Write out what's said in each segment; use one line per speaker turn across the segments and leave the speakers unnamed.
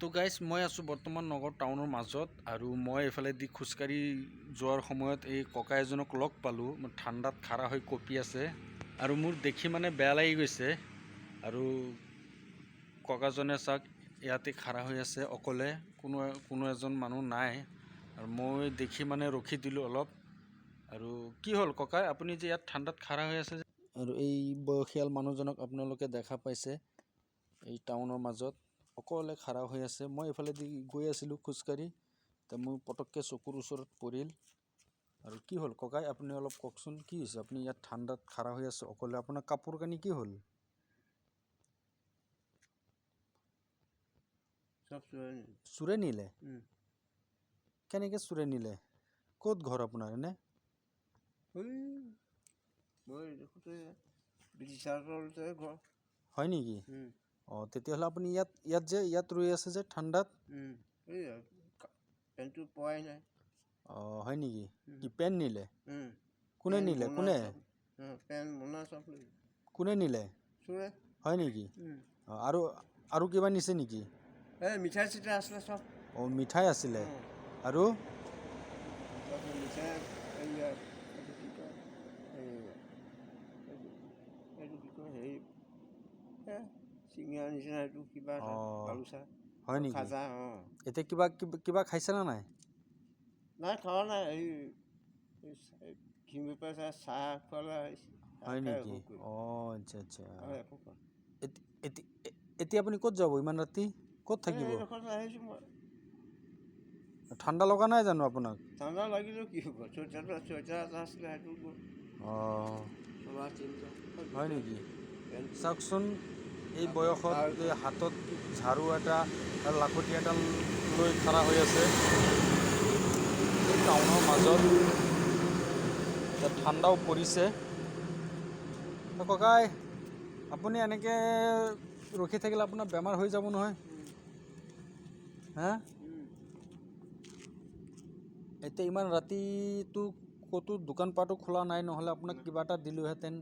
তো গাইজ মই আছোঁ বৰ্তমান নগৰ টাউনৰ মাজত আৰু মই এইফালেদি খোজকাঢ়ি যোৱাৰ সময়ত এই ককা এজনক লগ পালোঁ। ঠাণ্ডাত খাৰা হৈ কঁপি আছে আৰু মোৰ দেখি মানে বেয়া লাগি গৈছে। আৰু ককাজনে চাওক ইয়াতে খাৰা হৈ আছে অকলে, কোনো এজন মানুহ নাই। আৰু মই দেখি মানে ৰখি দিলোঁ অলপ। আৰু কি হ'ল ককা, আপুনি যে ইয়াত ঠাণ্ডাত খাৰা হৈ আছে আৰু এই বয়সীয়াল মানুহজনক আপোনালোকে দেখা পাইছে এই টাউনৰ মাজত অকলে খাৰা হৈ আছে। মই এইফালেদি গৈ আছিলোঁ খোজকাঢ়ি, তো মোৰ পটককৈ চকুৰ ওচৰত পৰিল। আৰু কি হ'ল ককাই, আপুনি অলপ কওকচোন কি হৈছে? আপুনি ইয়াত ঠাণ্ডাত খাৰা হৈ আছে অকলে, আপোনাৰ কাপোৰ কানি কি হ'ল? চোৰে নিলে? কেনেকৈ চোৰে নিলে? ক'ত ঘৰ আপোনাৰ এনে? হয় নেকি? অঁ, তেতিয়াহ'লে আপুনি ইয়াত ৰৈ আছে যে ঠাণ্ডাত? অঁ, হয় নেকি? কি পেণ্ট নিলে? কোনে নিলে? কোনে নিলে? হয় নেকি? অঁ, আৰু কিবা নিছে নেকি?
মিঠাই চিঠাই আছিলে চব।
অঁ, মিঠাই আছিলে আৰু
চিঙিয়া নিচিনা এইটো কিবা এটা বালুচা।
হয় নেকি?
খাজা।
এতিয়া কিবা খাইছেনে নাই?
নাই, খোৱা নাই। চাহ খোৱালে।
হয় নেকি? অঁ, আচ্ছা আচ্ছা। এতিয়া আপুনি ক'ত যাব ইমান ৰাতি? ক'ত থাকিব?
আহিছোঁ মই।
ঠাণ্ডা লগা নাই জানো আপোনাক?
ঠাণ্ডা লাগিলেও কি হ'ব, চুৱেটাৰ এটা আছিলে সেইটো গ'ল।
অঁ, হয় নেকি? চাওকচোন এই বয়সত হাতত ঝাৰু এটা আৰু লাখুটি এডাল লৈ খাৰা হৈ আছে এই টাউনৰ মাজত। ঠাণ্ডাও পৰিছে। ককাই, আপুনি এনেকৈ ৰখি থাকিলে আপোনাৰ বেমাৰ হৈ যাব নহয়। হা? এতিয়া ইমান ৰাতিটো ক'তো দোকান পাতো খোলা নাই, নহ'লে আপোনাক কিবা এটা দিলোঁহেঁতেন।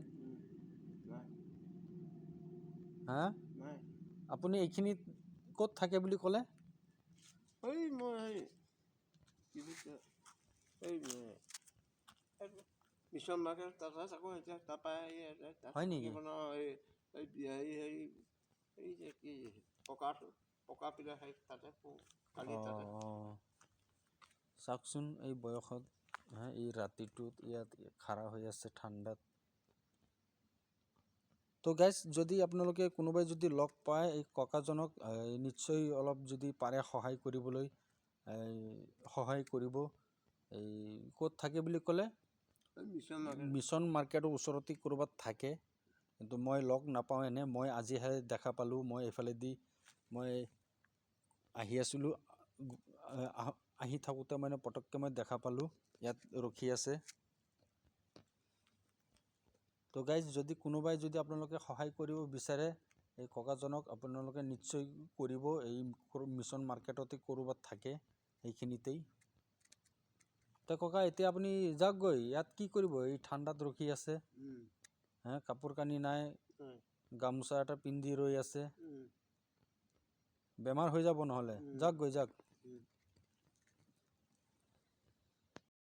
হা? আপুনি এইখিনিত ক'ত থাকে বুলি ক'লে?
মিছন মাৰ্কেট তাতে থাকোঁ এতিয়া। তাৰপৰা
হয় নেকি?
পকা পিলা তাতে কালি তাতে।
চাওকচোন এই বয়সত এই ৰাতিটোত ইয়াত খাৰা হৈ আছে ঠাণ্ডাত। তো গাইজ, যদি আপোনালোকে কোনোবাই যদি লগ পায় এই ককাজনক, নিশ্চয় অলপ যদি পাৰে সহায় কৰিবলৈ সহায় কৰিব। এই ক'ত থাকে বুলি ক'লে? মিছন মাৰ্কেটৰ ওচৰতে ক'ৰবাত থাকে, কিন্তু মই লগ নাপাওঁ এনে। মই আজিহে দেখা পালোঁ। মই এইফালেদি আহি আছিলোঁ, আহি থাকোঁতে মানে পটককৈ মই দেখা পালোঁ ইয়াত ৰখি আছে। তো গাইজ, যদি কোনোবাই যদি আপোনালোকে সহায় কৰিব বিচাৰে এই ককাজনক, আপোনালোকে নিশ্চয় কৰিব। এই মিছন মাৰ্কেটতে ক'ৰবাত থাকে, সেইখিনিতেই। তো ককা, এতিয়া আপুনি যাওকগৈ। ইয়াত কি কৰিব? এই ঠাণ্ডাত ৰখি আছে, কাপোৰ কানি নাই, গামোচা এটা পিন্ধি ৰৈ আছে। বেমাৰ হৈ যাব নহ'লে। যাওকগৈ, যাওক।